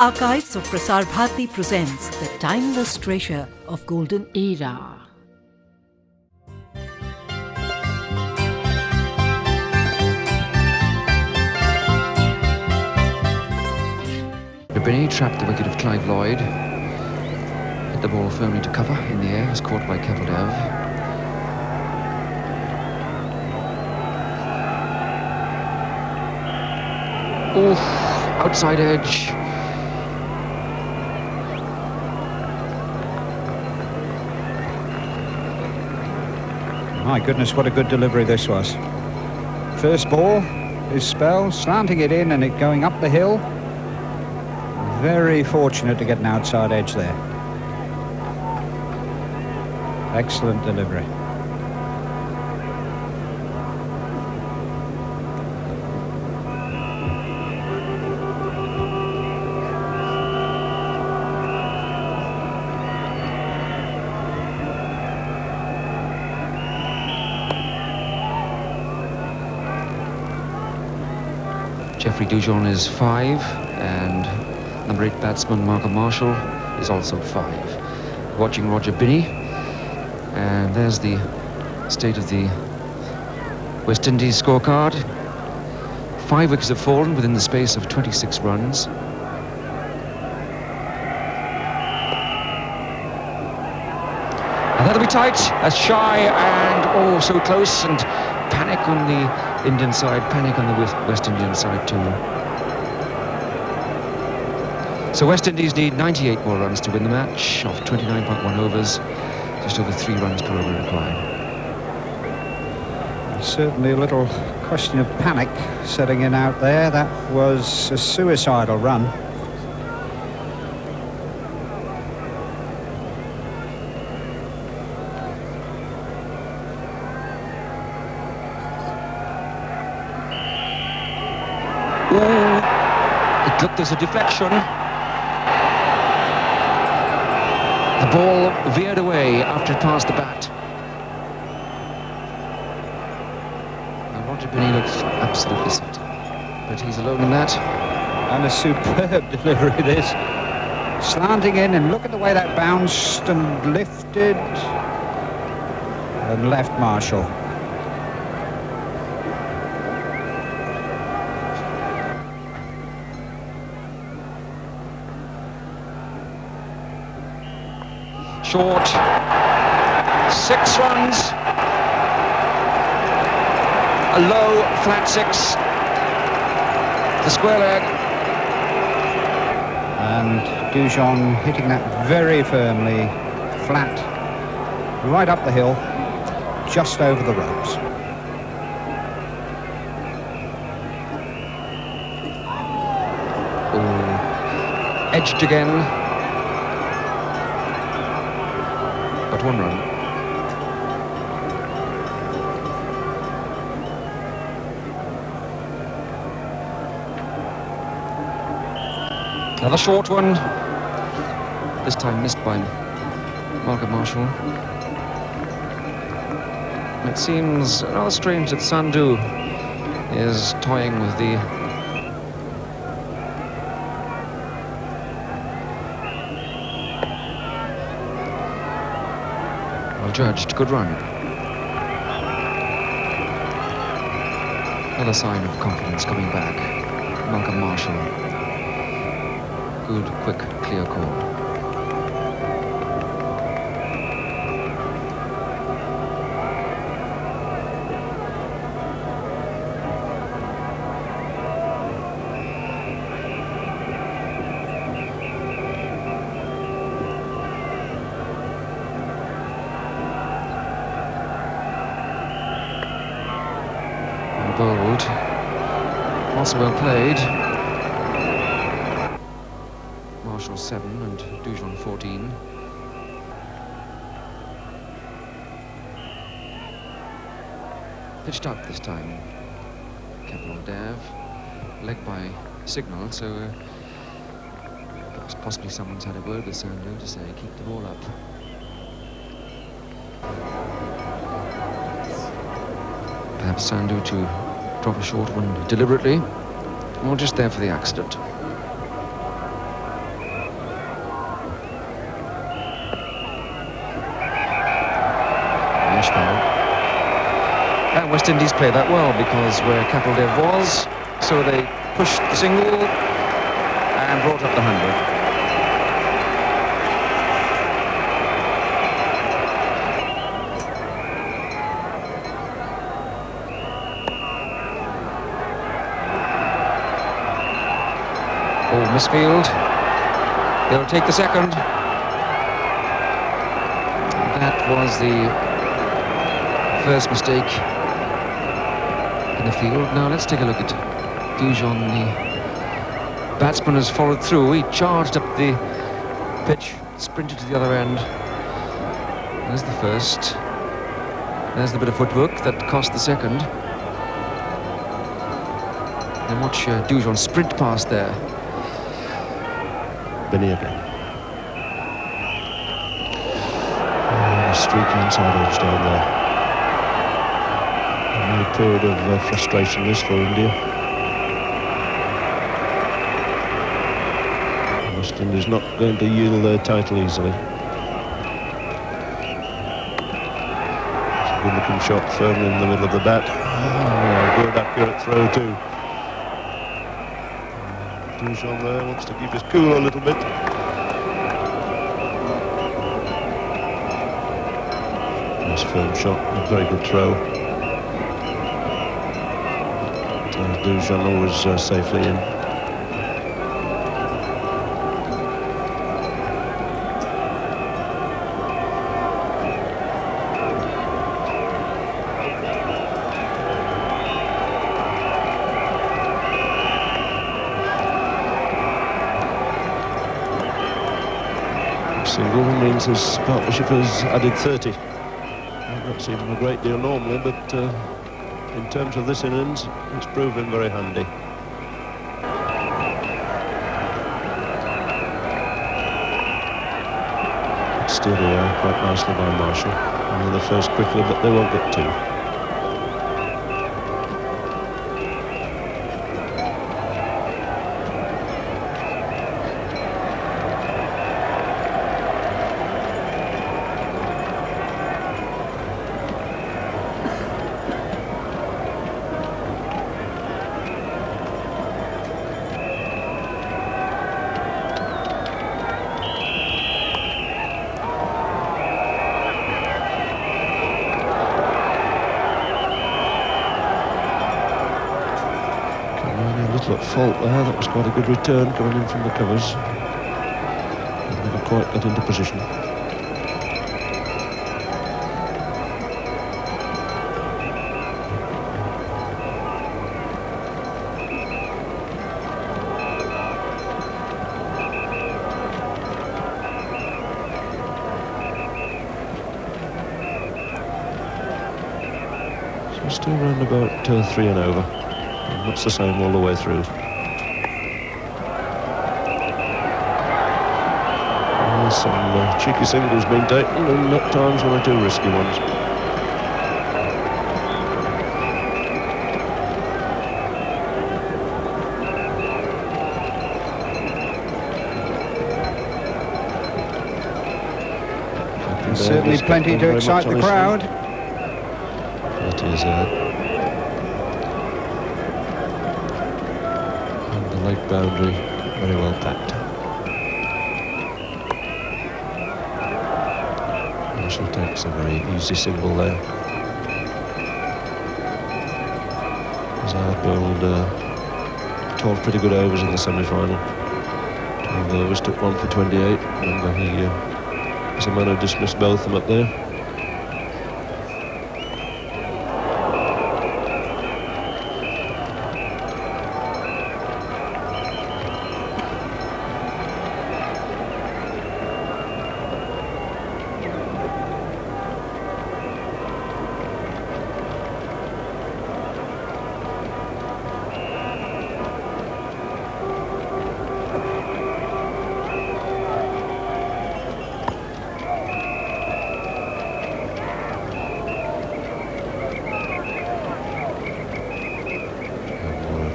Archives of Prasar Bharati presents the timeless treasure of golden era. Binny trapped the wicket of Clive Lloyd. Hit the ball firmly to cover in the air. Was caught by Kevil Dev. Oof, outside edge. My goodness, what a good delivery this was. First ball, his spell, slanting it in and it going up the hill. Very fortunate to get an outside edge there. Excellent delivery. Geoffrey Dujon is 5, and number 8 batsman Malcolm Marshall is also 5. Watching Roger Binny, and there's the state of the West Indies scorecard. 5 wickets have fallen within the space of 26 runs. And that'll be tight. That's shy and oh so close, and panic on the Indian side, panic on the West Indian side too. So West Indies need 98 more runs to win the match of 29.1 overs, just over 3 runs per over required. Certainly a little question of panic setting in out there. That was a suicidal run. It looked as a deflection. The ball veered away after it passed the bat. And Roger Binny looks absolutely set. But he's alone in that. And a superb delivery this. Slanting in, and look at the way that bounced and lifted and left Marshall. Short, 6 runs, a low flat 6, the square leg. And Dujon hitting that very firmly, flat, right up the hill, just over the ropes. Ooh. Edged again. But 1 run. Another short one. This time missed by Malcolm Marshall. It seems rather strange that Sandhu is toying with the judged. Good run. Another sign of confidence coming back. Malcolm Marshall. Good, quick, clear call. Bowled. Also well played. Marshall 7 and Dujon 14. Pitched up this time. Kevil Dev. Leg by signal, so possibly someone's had a word with Sandhu to say keep the ball up. Perhaps Sandhu to drop a short one deliberately, or just there for the accident. West Indies play that well because where Kapil Dev was, so they pushed the single and brought up the 100. Oh, misfield. They'll take the second. That was the first mistake in the field. Now let's take a look at Dujon. The batsman has followed through. He charged up the pitch, sprinted to the other end. There's the first. There's the bit of footwork that cost the second. And watch Dujon sprint past there. Binney again. Streaky inside edge down there. A period of frustration this for India. West Indies not going to yield their title easily. It's a good looking shot firmly in the middle of the bat. Oh, good accurate throw too. Dujon there wants to keep his cool a little bit. Nice firm shot, a very good throw. Dujon always safely in. Single means his partnership has added 30. I've not seen him a great deal normally, but in terms of this innings, it's proven very handy. It's steered away quite nicely by Marshall. And the first quickly, but they won't get two. At fault there, that was quite a good return coming in from the covers. Never quite got into position. So still around about 3 and over. That's the same all the way through. Some cheeky singles being taken, and at times 1 or 2 risky ones. Certainly plenty to excite the crowd. It is leg boundary, very well packed. Marshall takes a very easy single there. Hazard bowled 12 pretty good overs in the semi-final. 12 overs, took 1 for 28. Remember, he was a man who dismissed both of them up there.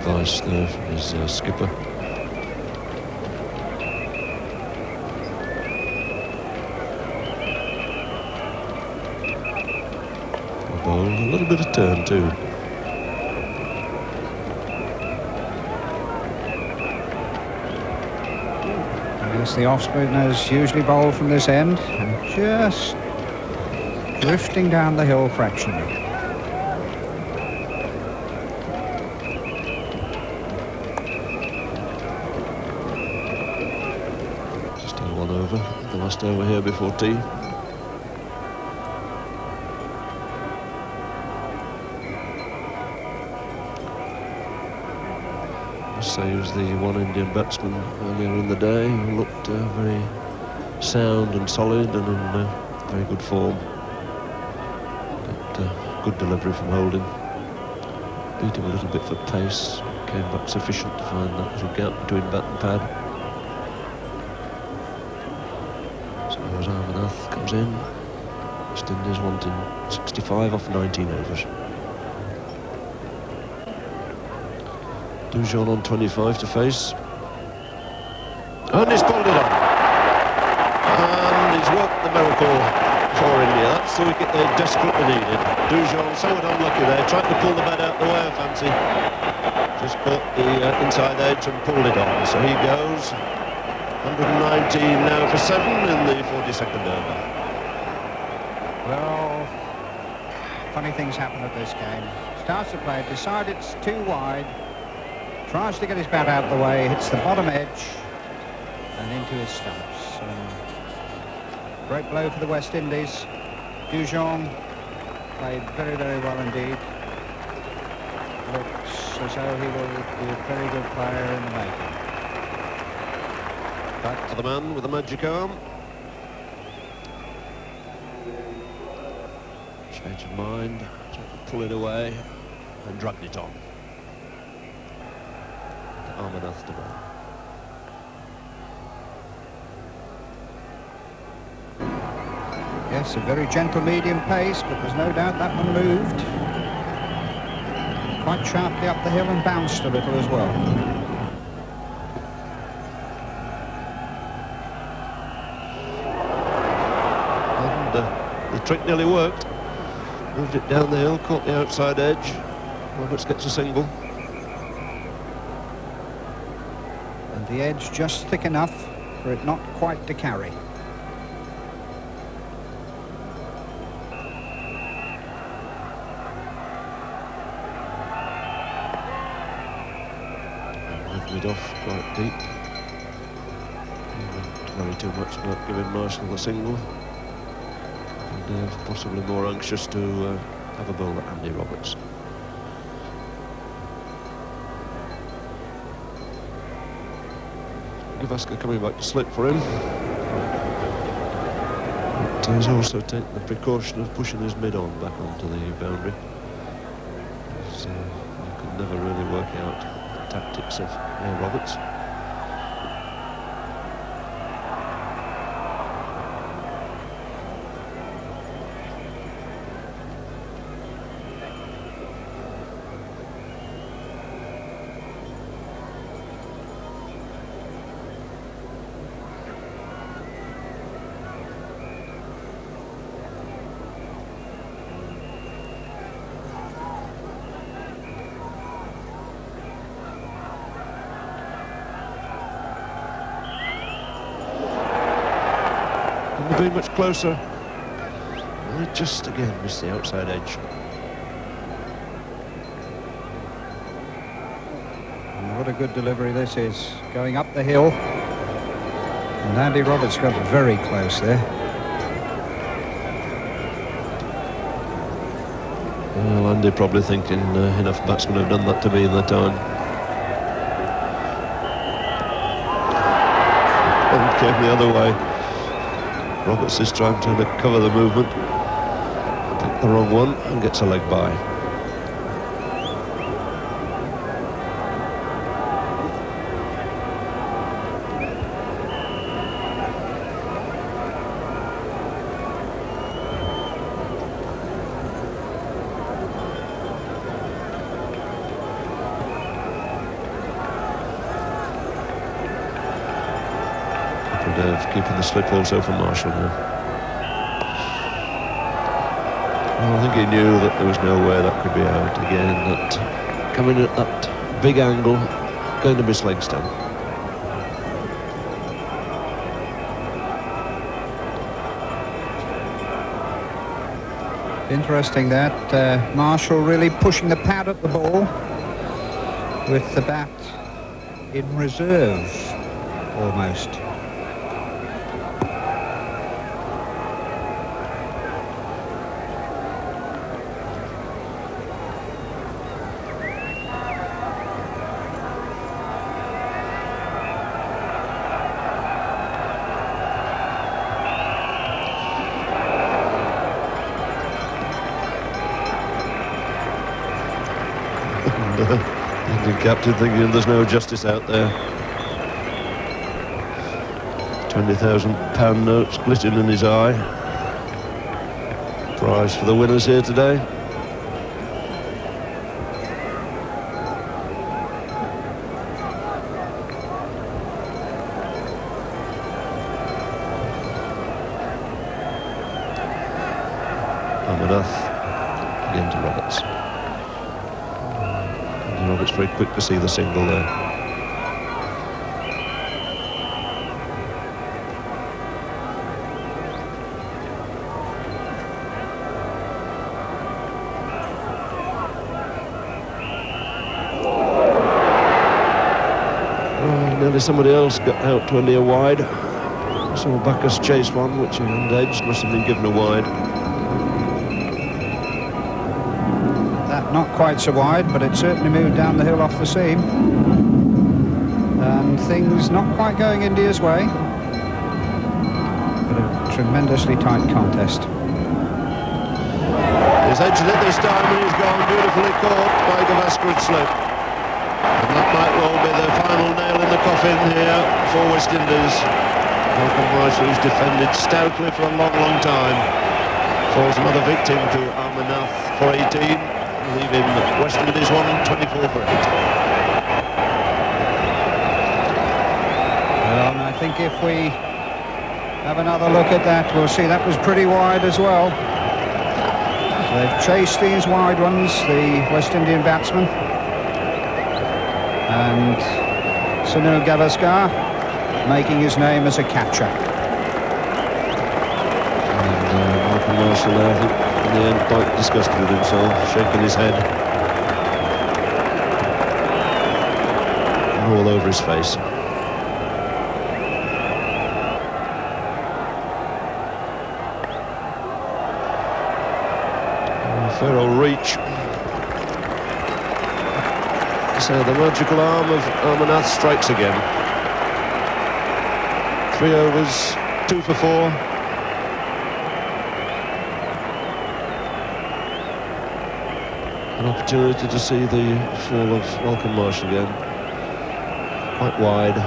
Advice there from his skipper. A bowl a little little bit of turn too. Yes, the off-spinners usually bowl from this end, and just drifting down the hill fractionally. Still one over, the last over here before tea. He was the one Indian batsman earlier in the day who looked very sound and solid and in very good form. But, good delivery from Holding. Beat him a little bit for pace. Came back sufficient to find that little gap between bat and pad. So as Amarnath comes in, West Indies wanting 65 off 19 overs. Dujon on 25 to face. And he's pulled it on. And he's worked the miracle for India. That's the wicket they desperately needed. Dujon somewhat unlucky there, tried to pull the bat out the way, I fancy. Just caught the inside edge and pulled it on. So he goes 119 now for 7 in the 42nd over. Well, funny things happen at this game. Starts to play, decides it's too wide. Tries to get his bat out of the way, hits the bottom edge and into his stumps. Great blow for the West Indies. Dujon played very, very well indeed. Looks as though he will be a very good player in the making. Back to the man with the magic arm. Change of mind, tried to pull it away and dragged it on. Amarnath to bowl. Yes, a very gentle medium pace, but there's no doubt that one moved quite sharply up the hill and bounced a little as well. And the trick nearly worked. Moved it down the hill, caught the outside edge. Roberts gets a single. The edge just thick enough for it not quite to carry. Lifted it off quite deep. Didn't worry too much about giving Marshall the single. And possibly more anxious to have a bowl at Andy Roberts. Gavaskar coming back to slip for him. But he's also taken the precaution of pushing his mid-on back onto the boundary. So you could never really work out the tactics of Roberts. Been much closer. And just again missed the outside edge. And what a good delivery this is. Going up the hill. And Andy Roberts got very close there. Well, Andy probably thinking enough batsmen have done that to me in their time. And came the other way. Roberts is trying to cover the movement, picked the wrong one and gets a leg by. Keeping the slip also for Marshall now. I think he knew that there was no way that could be out again. That coming at that big angle, going to miss leg stump. Interesting that Marshall really pushing the pad at the ball with the bat in reserve almost. The captain thinking there's no justice out there. £20,000 notes glittering in his eye. Prize for the winners here today. Amarnath again to Roberts. Roberts very quick to see the single there. Nearly somebody else got out to a near wide. Saw Backus chase one, which he edged, must have been given a wide. Not quite so wide, but it certainly moved down the hill off the seam. And things not quite going India's way. But a tremendously tight contest. He's edged it this time and he's gone beautifully caught by Gavaskar at slip. And that might well be the final nail in the coffin here for West Indies. Malcolm Marshall, who's defended stoutly for a long, long time, falls another victim to Amarnath for 18. Leaving West Indies 124 for 8. Well, and I think if we have another look at that, we'll see that was pretty wide as well. They've chased these wide ones, the West Indian batsmen. And Sunil Gavaskar making his name as a catcher. And Malcolm Marshall there, I think, in the end, quite disgusted with himself, shaking his head. And all over his face. Fair old reach. So the magical arm of Amarnath strikes again. 3 overs, 2 for 4. An opportunity to see the fall of Malcolm Marshall again. Quite wide.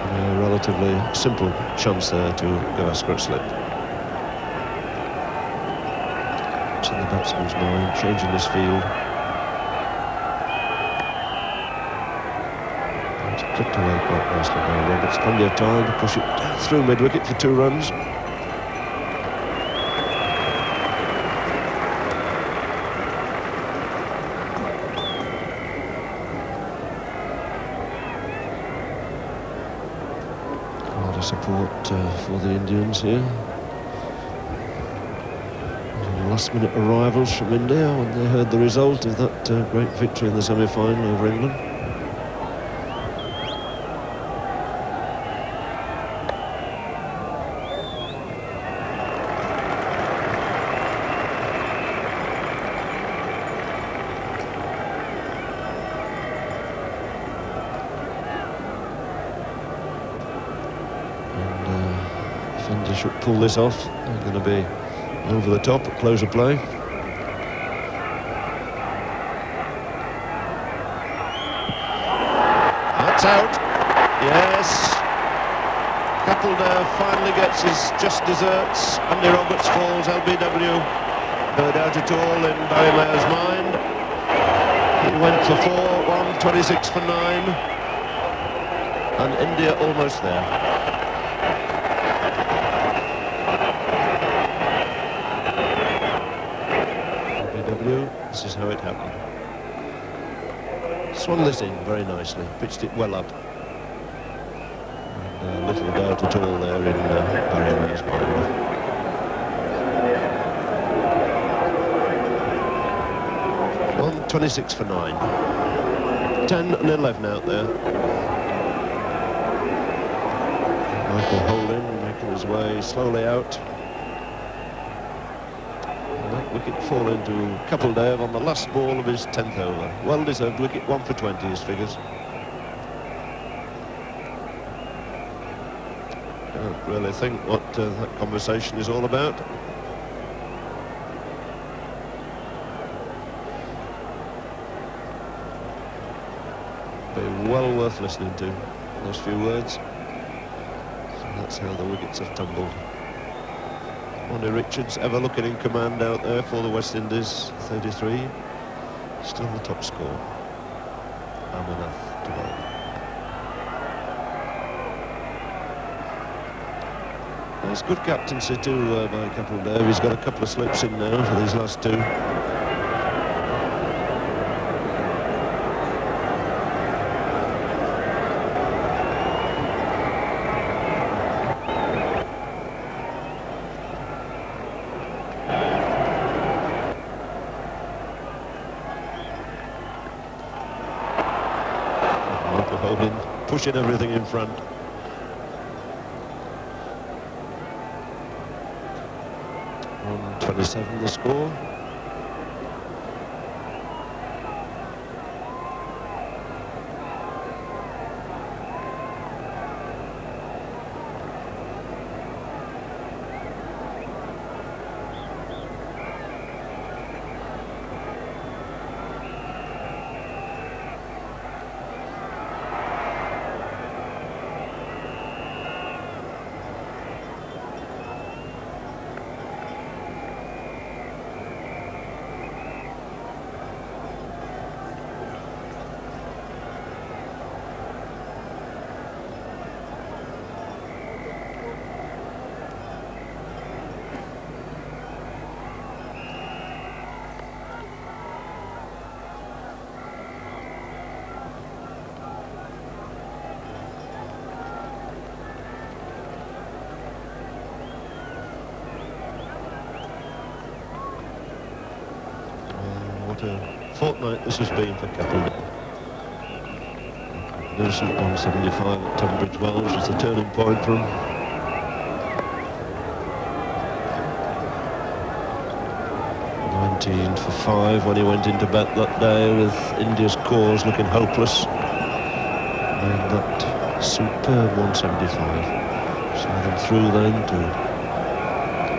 And a relatively simple chance there to Gavaskar at slip. It's in the batsman's mind, changing his field. It's clipped away quite nicely by Roberts. Plenty of time to push it through mid-wicket for 2 runs. Support for the Indians here. Last-minute arrivals from India when they heard the result of that great victory in the semi-final over England. India should pull this off. They're going to be over the top at close of play. That's out. Yes. Kapildev finally gets his just desserts. Andy Roberts falls LBW. No doubt at all in Barry Mayer's mind. He went for 4, 126 for 9. And India almost there. view, this is how it happened. Swung this in very nicely, pitched it well up. And little doubt at all there in Barry Ray's mind. 26 for 9. 10 and 11 out there. Michael Holding making his way slowly out. And that wicket fall into Coupledave on the last ball of his 10th over. Well-deserved wicket, 1 for 20 his figures. I don't really think what that conversation is all about. Well worth listening to, those few words. So that's how the wickets have tumbled. Ronnie Richards ever looking in command out there for the West Indies, 33. Still the top score. Amarnath to 1. That's good captaincy too by Coupledave. He's got a couple of slips in now for these last two. Pushing everything in front. On 27 the score. What a fortnight this has been for Coupledave. Magnificent 175 at Tunbridge Wells was the turning point for him. For 5 when he went into bat that day with India's cause looking hopeless. And that superb 175. Saw them through then to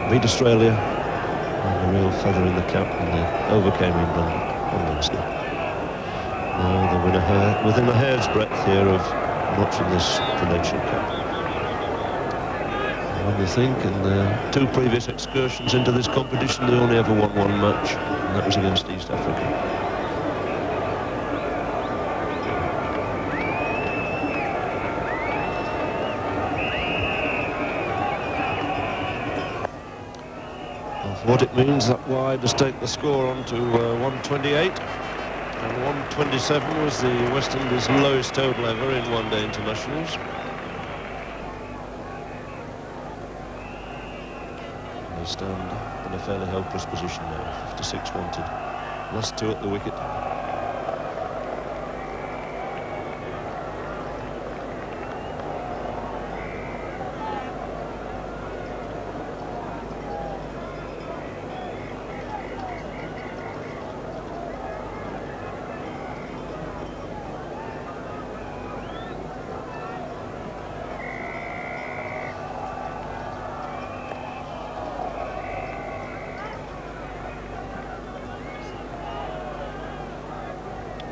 beat Australia. And a real feather in the cap, and they overcame England on Wednesday. Now they're within a hair's breadth here of watching this Prudential Cup. When you think in the 2 previous excursions into this competition, they only ever won 1 match, and that was against East Africa. What it means, that wide has taken the score on to 128, and 127 was the West Indies' lowest total ever in one-day internationals. They stand in a fairly hopeless position now, 56 wanted, last 2 at the wicket.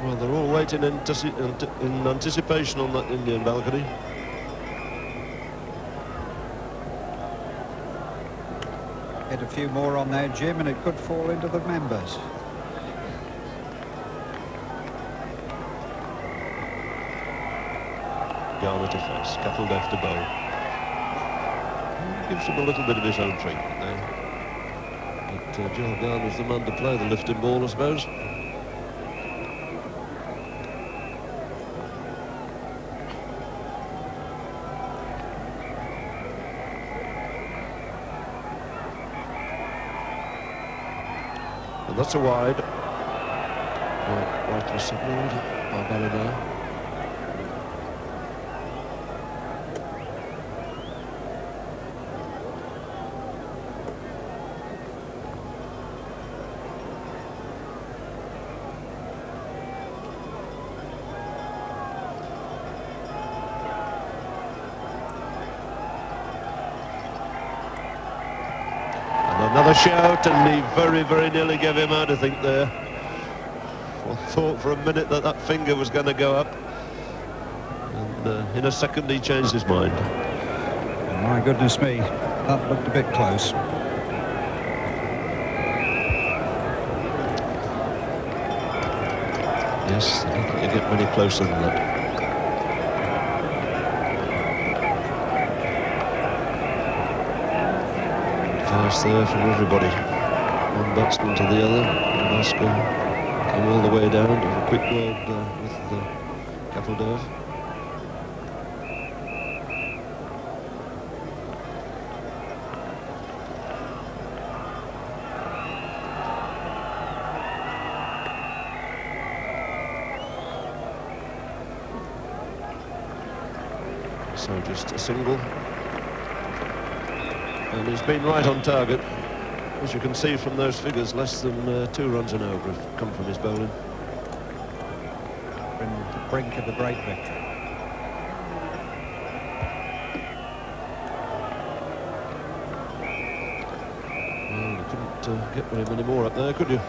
Well, they're all waiting in anticipation on that Indian balcony. Get a few more on there, Jim, and it could fall into the members. Garner to face, Coupledave to bowl. Gives him a little bit of his own treatment there. But Joel Gardner's the man to play the lifting ball, I suppose. And that's a wide. Rightly signalled by Ballina. Another shout, and he very, very nearly gave him out, I think, there. I thought for a minute that that finger was going to go up. And in a second he changed his mind. My goodness me, that looked a bit close. Yes, I don't think you get many closer than that. Pass there from everybody. One batsman to the other. And Oscar came all the way down to a quick word with Gaffelderf. So just a single. And he's been right on target. As you can see from those figures, less than 2 runs and over have come from his bowling. Been at the brink of a great victory. Well, you couldn't get very many more up there, could you?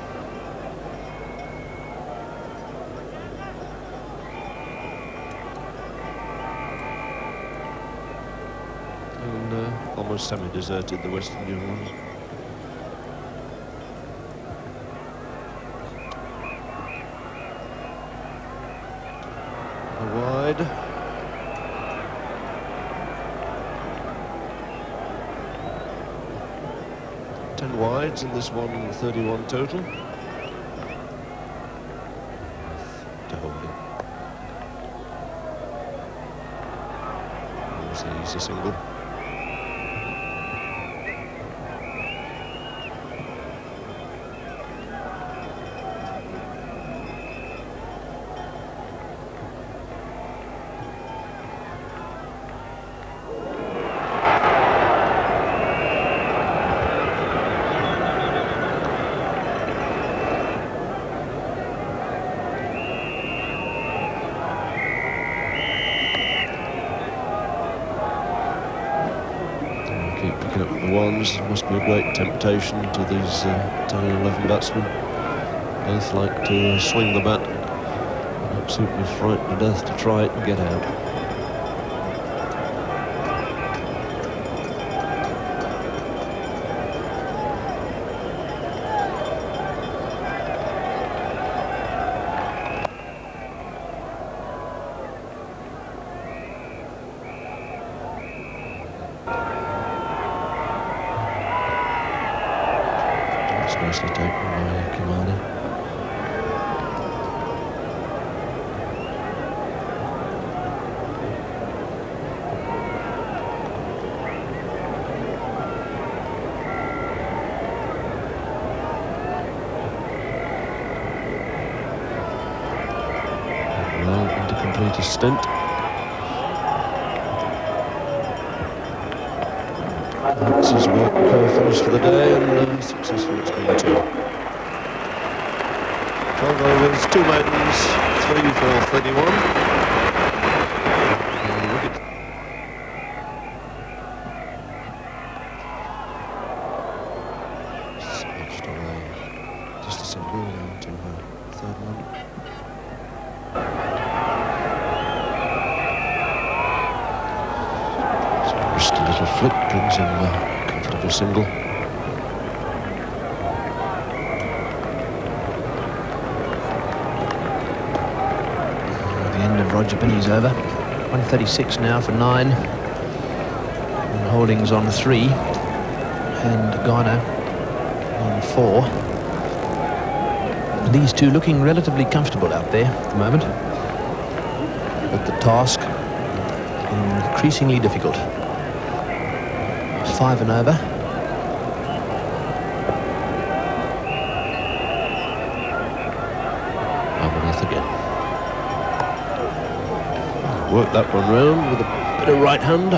Almost semi-deserted the Western New ones. A wide. Ten wides in this one, 31 total. To hold it. There's a single. Must be a great temptation to these 10 and 11 batsmen. Both like to swing the bat and absolutely frightened to death to try it and get out. Nicely taken by Kimani. Well, and to complete his stint. That's his work finished for the day, and successful it's been too. 12 overs, 2 maidens, 3 for 31. Wicket. Snatched away. Just a single down to her third one. Just a little flick brings him a comfortable single. The end of Roger Binney's over. 136 now for 9. And Holdings on 3. And Garner on 4. These two looking relatively comfortable out there at the moment, but the task increasingly difficult. 5 and over. Abernath again. Work that one round with a bit of right hand.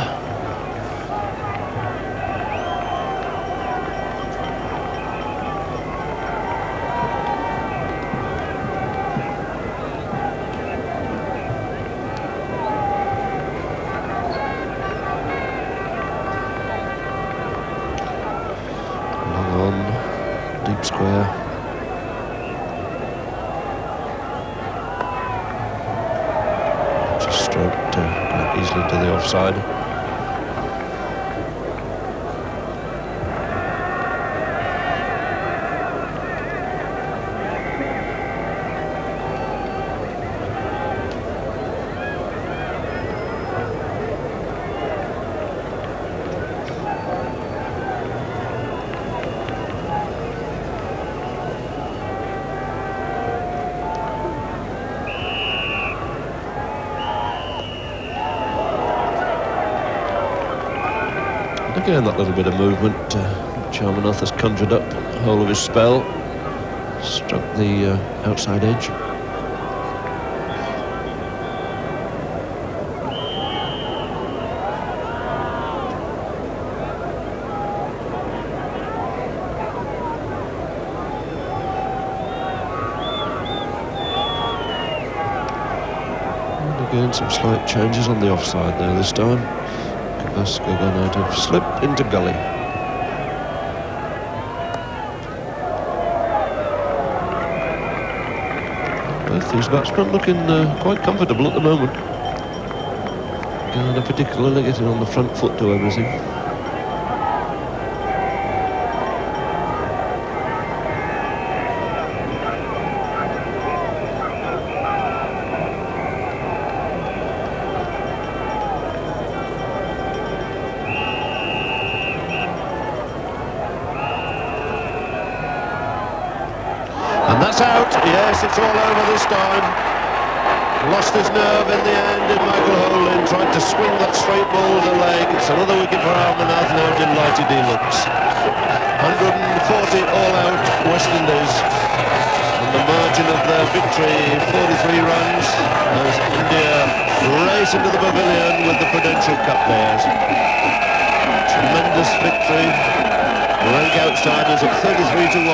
Square. Just stroked quite easily to the offside. Again, that little bit of movement, Abernath has conjured up the whole of his spell, struck the outside edge. And again, some slight changes on the offside there this time. Kavaska going to slip into gully. Both these batsmen looking quite comfortable at the moment. Garner particularly getting on the front foot to everything. Out, yes, it's all over this time. Lost his nerve in the end, and Michael Holding tried to swing that straight ball with the leg. It's another wicket for Abernath, now delighted he looks. 140 all out, West Indies. And the margin of their victory, 43 runs, as India race into the pavilion with the Prudential Cup players. Tremendous victory. Rank outsiders of 33-1.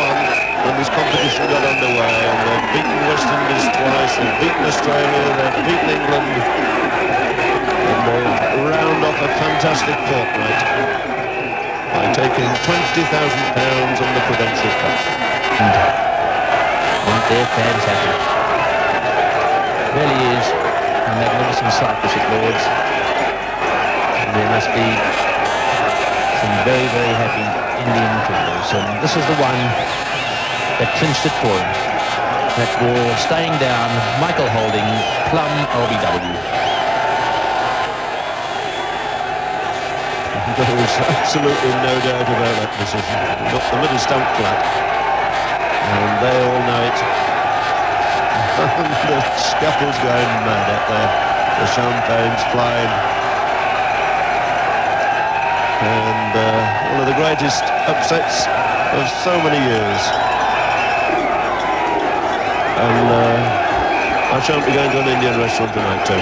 When this competition got underway, and they've beaten West Indies twice, they've beaten Australia, they've beaten England, and they round off a fantastic fortnight by taking £20,000 on the Prudential Cup. Aren't they fantastic? It really is a magnificent sight, this at Lords. And there must be some very, very happy Indian cricketers, and this is the one that clinched it for him. That ball staying down, Michael Holding, plum LBW. There was absolutely no doubt about that decision. Got the middle stump flat, and they all know it. The scuffle's going mad up there. The champagne's flying. And one of the greatest upsets of so many years. And I shan't be going to an Indian restaurant tonight, Tony.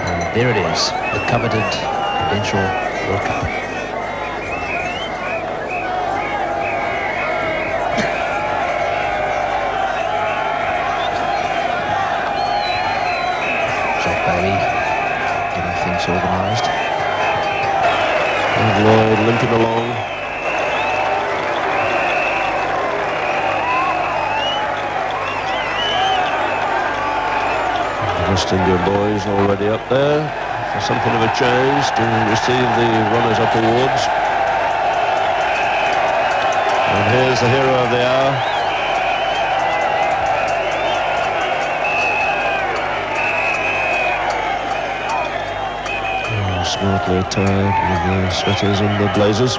And there it is, the coveted Prudential World Cup. Jack Bailey getting things organised. And Lloyd limping along. West India boys already up there for something of a change to receive the runners-up awards. And here's the hero of the hour. Smartly attired with the sweaters and the blazers.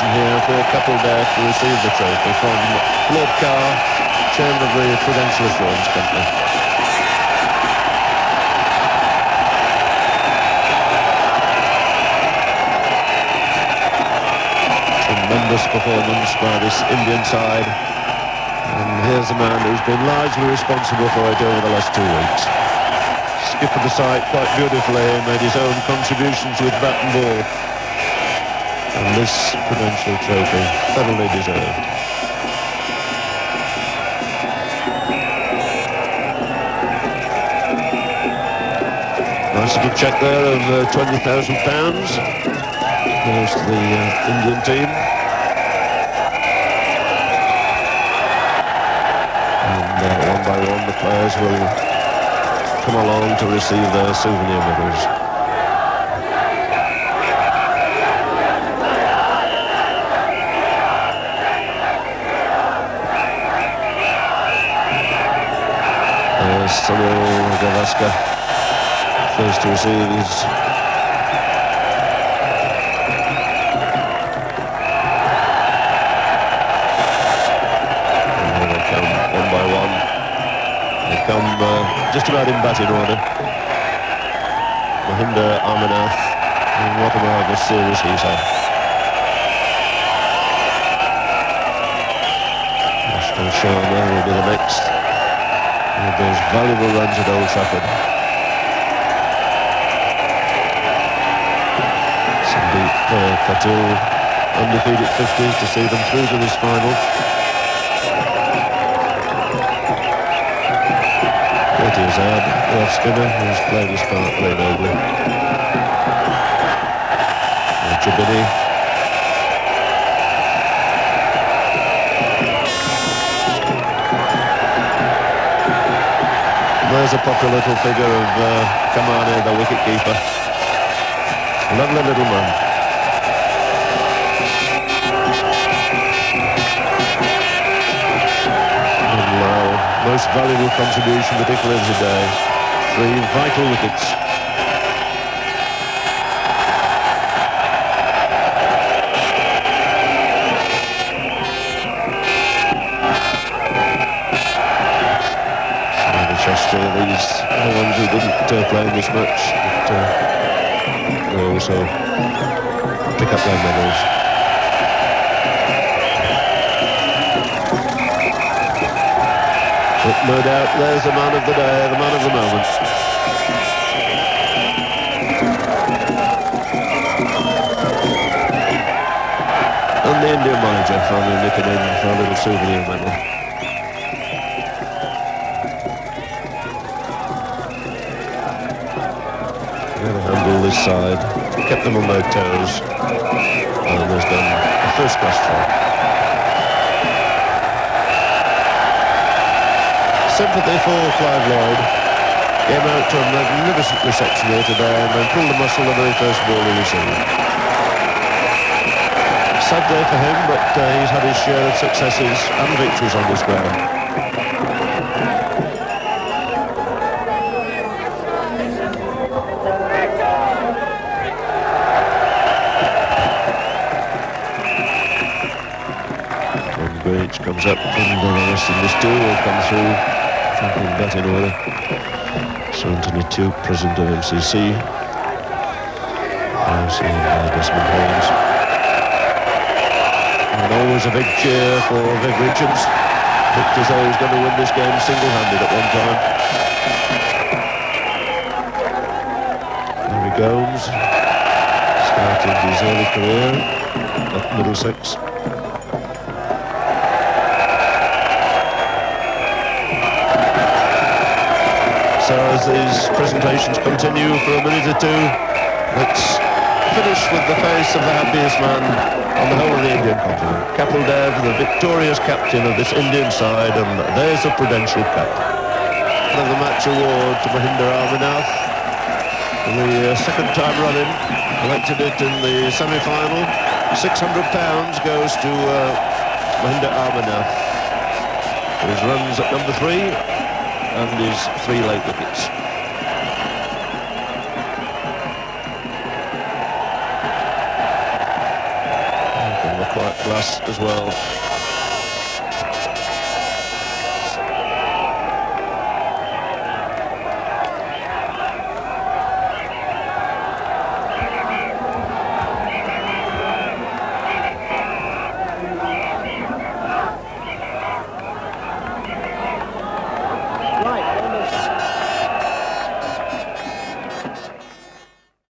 position here for Kapil Dev to receive the trophy from Lord Carr, chairman of the Prudential Assurance Company. Tremendous performance by this Indian side, and here's a man who's been largely responsible for it over the last 2 weeks. Skippered the side quite beautifully, made his own contributions with bat and ball, and this Prudential trophy thoroughly deserved. Nice little check there of £20,000 goes to the Indian team. And one by one the players will come along to receive their souvenir medals. Sunil Gavaskar first to receive his just about in batting order. Mahinda Amarnath, and what a marvellous series he's had. Ashton Sharma will be the next with those valuable runs at Old Trafford. Sandeep Patil, undefeated 50s to see them through to this final. Azad, the off-spinner, who's played his part very nobly. Jabini. There's a popular little figure of Kamane, the wicket-keeper. Lovely little man. Most valuable contribution, particularly today. 3 vital wickets. Chester, these are the ones who didn't play this much, but they also pick up their medals. But no doubt there's the man of the day, the man of the moment. And the Indian manager finally nipping in for a little souvenir medal. Going to handle this side, kept them on their toes, and has done a first-class job. Sympathy for Clive Lloyd. Came out to a magnificent reception here today and then pulled the muscle the very first ball he received. Sad day for him, but he's had his share of successes and victories on this ground. When Greenwich comes up and the rest of this duel will come through. In batting order. Sir Anthony Tuke, president of MCC. Desmond Haynes. And always a big cheer for Viv Richards. Looked as though he was going to win this game single-handed at one time. Harry Gomes, started his early career at Middlesex. So as these presentations continue for a minute or two, let's finish with the face of the happiest man on the whole of the Indian continent. Kapil Dev, the victorious captain of this Indian side, and there's the Prudential Cup. And the match award to Mahinda Amarnath. For the second time running, collected it in the semi-final. £600 goes to Mahinda Amarnath for his runs at number 3. And his 3 late wickets. class as well.